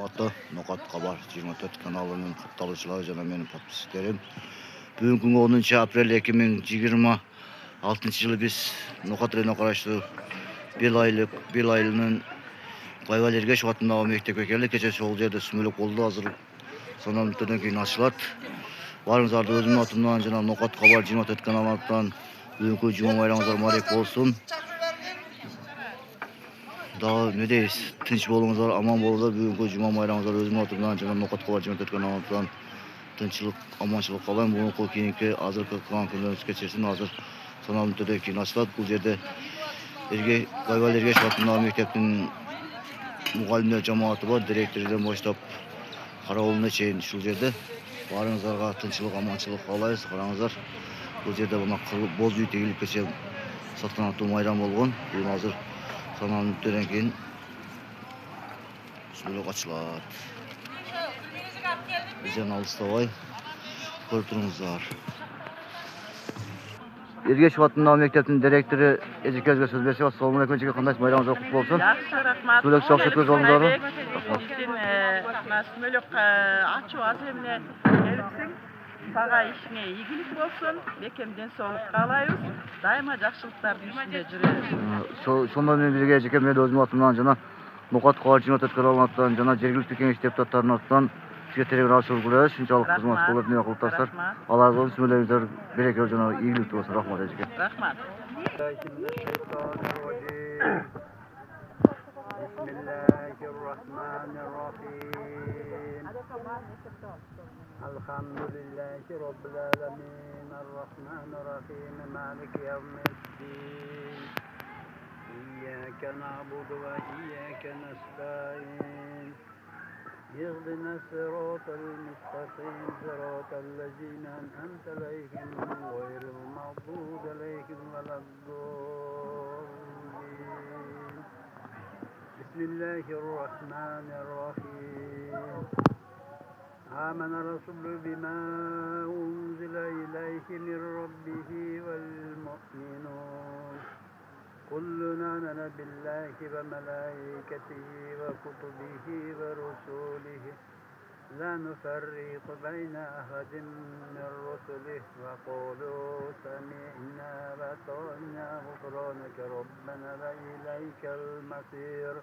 Урматтуу Нокат Кабар 24 каналынын катталуучулары жана менин подписчиктерим. Бүгүнкү 10 апрель 2026 жылы биз Нокат районуна караштуу Бел айылынын Кайвалергеш атындагы мектепке келдик. Кече ошол жерде сүмөлөк болду. Азыр сонун мүнөттөн кийин ачылат. Барыңыздарды өзүмдүн атымдан жана Нокат Кабар 24 каналынан бүгүнкү жума байрамыңыздар мубарак болсун. Дагы не дейбиз? Тынч болуңуздар, аман болуңуздар. Бүгүнкү жума байрамыңыздар өзүмдүн атымдан жана Нокат Кабар 24 каналынан тынччылык, аманчылык каалайм. Бүгүнкү кийинки азыркы кылган күнүңүз кечирсин. Азыр сонун мүнөттөн кийин ачылат. Бул жерде Кайвалергеш атындагы мектептин мугалимдер жамааты бар. Директордон баштап кароолуна чейин ушул жерде. Барыңыздарга тынччылык, аманчылык каалайбыз. Караңыздар. Бул жерде мына боз үй тегилип кече салтанаттуу майрам болгон. Бүгүн азыр сонун мүнөттөн кийин сүмөлөк ачылат. Бизден алыстабай көрүп туруңуздар. Эргешев атындагы мектептин директору эжекеңизге сөз берсек, ассалому алейкум эжеке, кандайсыз? Байрамыңыз кутлуу болсун. Жакшы, рахмат. Сүмөлөк жакшы өткөрүп алдыңыздарбы? Сүмөлөк ачуу азыр эмне келипсиң. Сага ишиңе ийгилик болсун. Бекемден соолук каалайбыз. Дайыма жакшылыктардын үстүндө жүрөбүз. Сонун менен бирге эжеке, мен өзүмдүн атымдан жана Нокат Кабар 24 каналынын атынан жана жергиликтүү кеңеш депутаттарынын атынан сизге терең ачуулук билдиребиз. Ушунчалык кызмат кылып эмне кылыптарсыздар. Алар болсун, сүмөлөгүңүздөр берекелүү жана ийгиликтүү болсун. Рахмат эжеке. Рахмат. الحمد لله رب العالمين الرحمن الرحيم مالك يوم الدين إياك نعبد وإياك نستعين اهدنا الصراط المستقيم صراط الذين أنعمت عليهم غير المغضوب عليهم ولا الضالين بسم الله الرحمن الرحيم آمن الرسول بما أنزل إليه من ربه والمؤمنون كلنا آمن بالله وملائكته وكتبه ورسوله لا نفرق بين أحد من رسله وقالوا سمعنا وأطعنا غفرانك ربنا وإليك المصير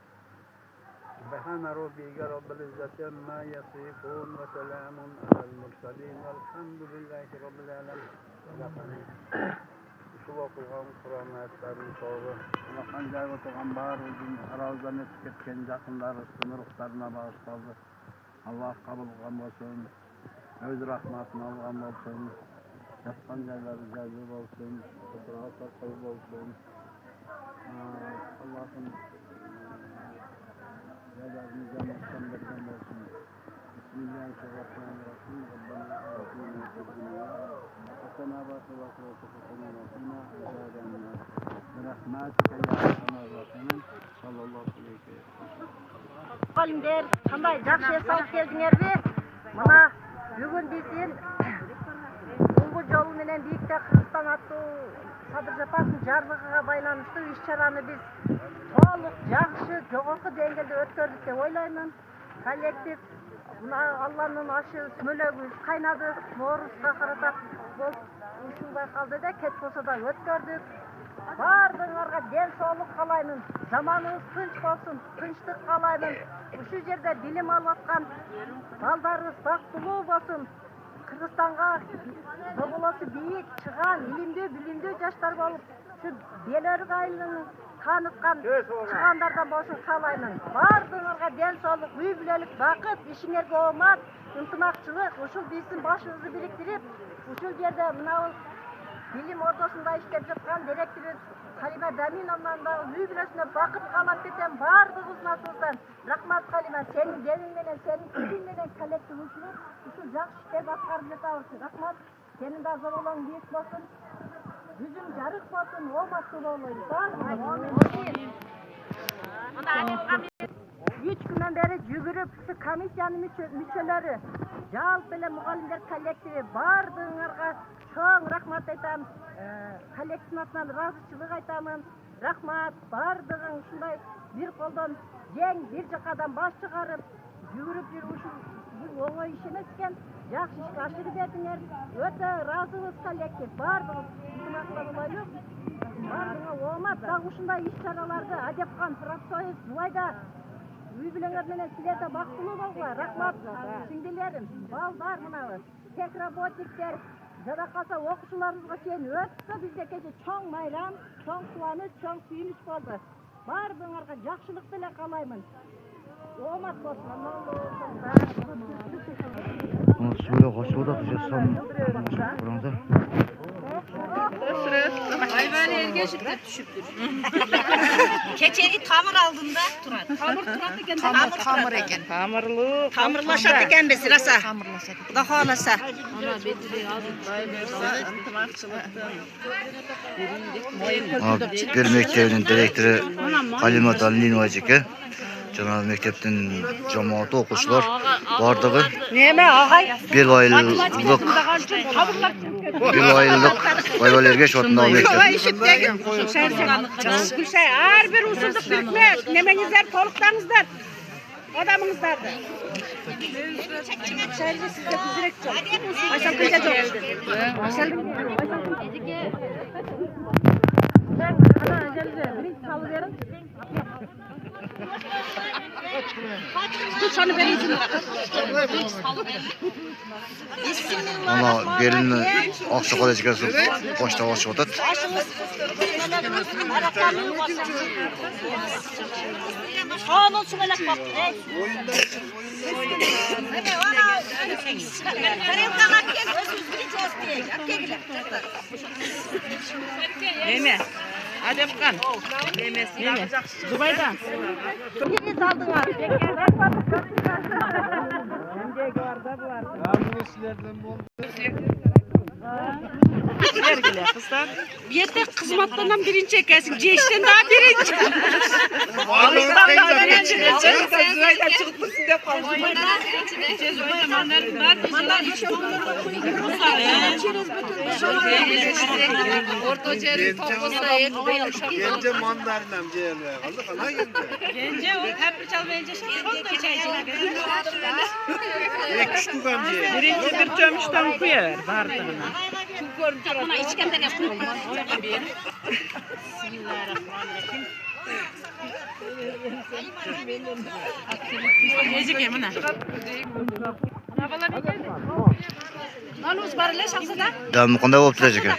سبحان ربك رب العزة عما يصفون وسلام على المرسلين والحمد لله رب العالمين. Ушул окуган Кур'ан аяттарын соогу улакан жайга отурган баарыбыздын арабыздан өтүп кеткен жакындарыбыздын урухтарына багышталды. Аллах кабыл кылган болсун, өз рахматын алган болсун, жаткан жайлары жайлуу болсун, отурган сактуу болсун. Аллахым جزاكم جزاكم الله بسم الله الرحمن الرحيم ربنا آتنا في الدنيا حسنة وفي الآخرة حسنة وقنا عذاب النار برحمتك يا أرحم الراحمين صلى الله عليه وسلم. Mugallimler, qanday жакшы эс алып келдиңерби? Мына бүгүн биздин оңгу жол менен бийикте Кыргызстан аттуу Садыр Жапаровдун жарлыгыга байланыштуу иш-чараны биз толук жакшы жогорку деңгээлде өткөрдүк деп ойлоймун. Коллектив мына Алланын ашы сүмөлөгүбүз кайнады, Ноорузга карата ушундай калды да, кеч болсо да өткөрдүк. Бардыңарга ден соолук каалаймын. Заманыбыз тынч болсун, тынчтык каалаймын. Ушул жерде билим алып аткан балдарыбыз бактылуу болсун. Кыргызстанга доболосу бийик чыган, илимдүү, билимдүү жаштар болуп, ушу Белөрүк айылынын таныткан чыгандардан болушун каалаймын. Бардыңарга ден соолук, үй бүлөлүк бакыт, ишиңерге оомат, ынтымакчылык, ушул биздин башыбызды бириктирип, ушул жерде мына билим ордосунда иштеп жаткан директорубуз Халима Даминовнан да үй бүлөсүнө бакыт каалап кетем бардыгыбыздын атыбыздан. Рахмат Халима, сенин демиң менен, сенин тилиң менен коллектив ушул жакшы иштеп аткарып жатабыз. Рахмат. Сенин да зоболоң бийик болсун. Жүзүң жарык болсун, ооматтуу болоюн. Амин. 3 күндөн бери жүгүрүп, комиссиянын мүчөлөрү, жалпы эле мугалимдер коллективи бардыгыңарга чоң рахмат айтам. Коллективдин атынан ыраазычылык айтамын. Рахмат. Бардыгың ушундай бир колдон жең, бир жакадан баш чыгарып, жүгүрүп жүріп бұл оңай іс емес екен. Жақсы ішке ашырып бердіңер. Өте разыбыз коллектив. Барлығыз ынтымақтап болайық. Барлығыңа омат. Тағы ушундай іс-шараларды Адепкан профсоюз бұлайда үй білеңер менен силерде бактылуу болгула. Рахмат сиңдилерим, балдар мынабыз. Техработниктер, жада калса окуучуларыбызга чейин өтө бизде кече чоң майрам, чоң кубаныч, чоң сүйүнүч болду. Баарыңарга жакшылык деле каалаймын. Омат болсун. Şöyle hoşuma da tuşasam. Buranızda. Ayvara ergeçip de düşüptür. Keçeli tamır aldığında turar. Tamır turat eken. Tamır eken. Tamırlı. Tamırlaşat eken biz rasa. Kuda xohlasa. Ana betili aldık. Bir mektebinin direktörü Halima Dalinova aka. Jana mektepten jamoati o'quvchilar bardigi Neme ağay? bir oylik hayvalarga shotnoma mektep. Gülşay, her bir usulduk bitmez. Nemenizler, toluklarınızlar. Adamınızlardı. Şehirde sizde kuzurek çok. Aysal kıyla çok. Aysal Şunu verin şunu. Ana gelini Oqsoqol echkasi boshda ochib o'tadi. Onun sumelak bak. Neme? Adepkan. Neme? Zubayda. Biri saldılar. Sergile kızlar. Yeter kızmatlarından birinci ekersin. Ceşten daha birinci. Alıştan da birinci. Zubayda çıkıp mısın de kaldı. Zubayda mandar hiç Orta cerin toplasa et. Gence mandarinam ceyelmeye kaldı. Kana geldi. Gence o hep çalmayınca çok da çaycına kadar. Küçük amca. Birinci bir çömüşten koyar bardığına. Buna içkenden yapalım. Necik emine. Nanuz barıla şahsıda. Damı qanday bo'lib turadi aka?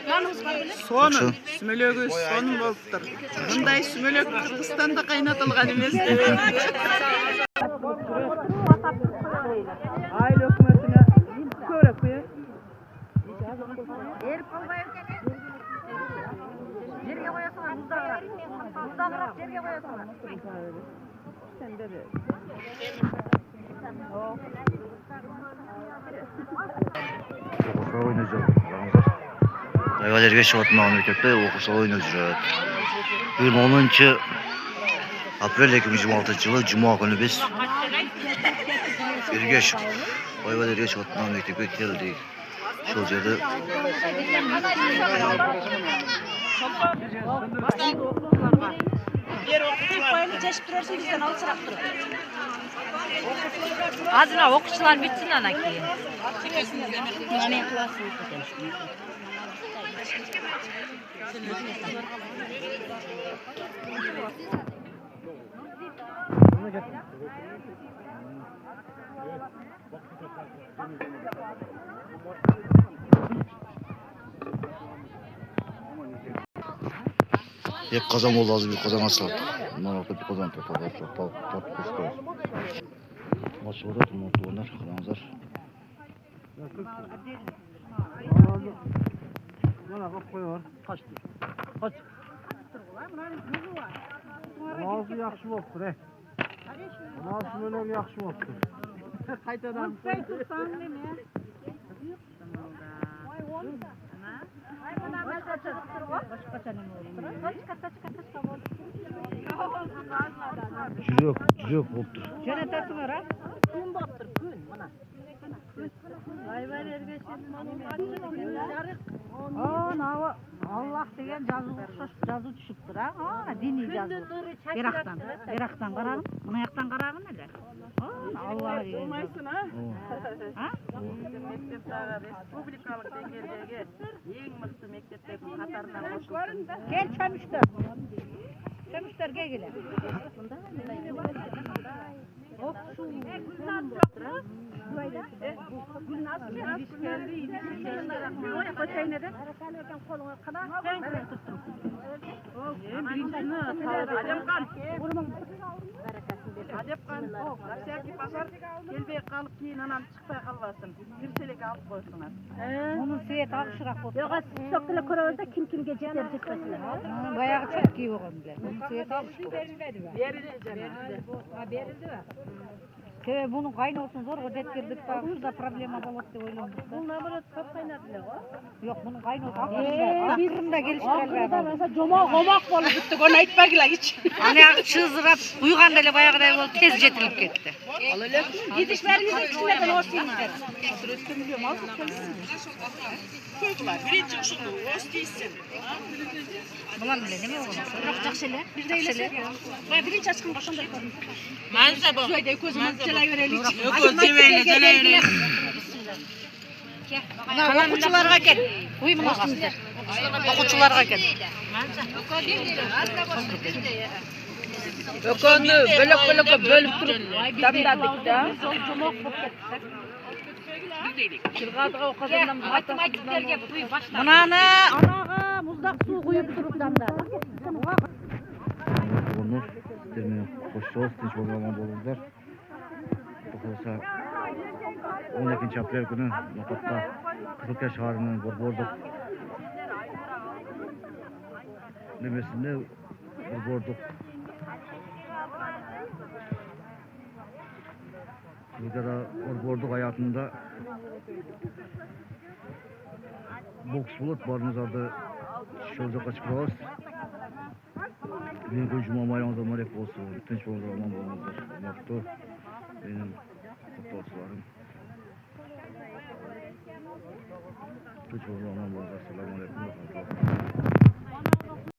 Nanuz barıla. Sonun, sümölögü sonun boluptur. Bunday sümölök Kırgızstanda kaynatılgan emes. Aile hükümetine köre koyar. Erip kalmayın kene. Yerge koyasınlar, buzdağırak. Buzdağırak yerge koyasınlar. Sen de de. O'quvchilar o'ynab yuradi. Hayvalarga shotnoma mektepda o'quvchilar o'ynab yuradi. Bugun 10-aprel 2026-yili juma kuni biz Ergash hayvalarga shotnoma mektepga keldik. Shu yerda Azına okuçular bitsin ana ki. bir qozon bo'ldi, hozir bir qozon aslan. Mana bir qozon tortib qo'ydi. Boshida to'monlar, qaramazlar. Mana qo'yib qo'yar. Qochdi. Qoch. Hozir yaxshi bo'libdi, ey. Hozir menga yaxshi bo'libdi. Qaytadan. Jujuk bo'libdi. Jönetesi var ha? Gün baktır, gün. Mana. Allah degan жазуу түшүптүр а. Диний жазуу. Берактан карагын, мына жактан карагын эле. Allah Mektep olmayısın ha. Ha? Mekteptagi respublikalik dengerdegi eng mıқты mektepтердин катарына кошулсын. Gel çamışlar. Çamışlar gel gel. Adepkan, Nasiyaki pazar kelbey kalıp keyin anam çıkpay kalbasın. Kimselik alıp koysunlar. Onun suyet alışırak oldu. Yok, soktular koravuzda kim kimge jeter jetmesinler. Bayağı çok iyi oldu bile. Onun suyet alışık. Verildi canım. Keve bunun kaynağı olsun zor o dettirdik bak şurada problema olur diye oylandık da. Bunlar böyle top kaynadılar o. Yok bunun kaynağı olsun. Akırında geliştirelim. Mesela comak bolup gittik onu aytmagilar hiç. Hani çığızırap uygandayla bayağı kadar oldu tez jetilip gitti. Gidişlerimizin içinden o şeyler. Bulan bile değil mi oğlum? Yok jakşeler. Bir de eylesin. Birinci açkın başında koydum. Manza bu. Şöyle gözümü çelay verelim. Okuçularga gel. Uyumuna kalsın. Okuçularga gel. Ökönü bölüp durup damdadık da. Çılgadığa o kazandan Matematiklerge buy başla. Bunаны anağa muzdaq su kuyup durup damda. Onur sizlerle hoşçakalın. Tinç bolmagan bolinglar. Olsa 12 aprel günü Nokat'ta Kızılkaya şaharının Borborduk demesinde Borborduk Kızılkaya Borborduk hayatında boks bulut barınız adı Şolcak'a çıkıyoruz. Bugün cuma bayramınızda mübarek olsun. Tinç bolinglar, aman bolinglar. Mutlu benim kutlularım. Tinç bolinglar, aman bolinglar. Selamun aleyküm.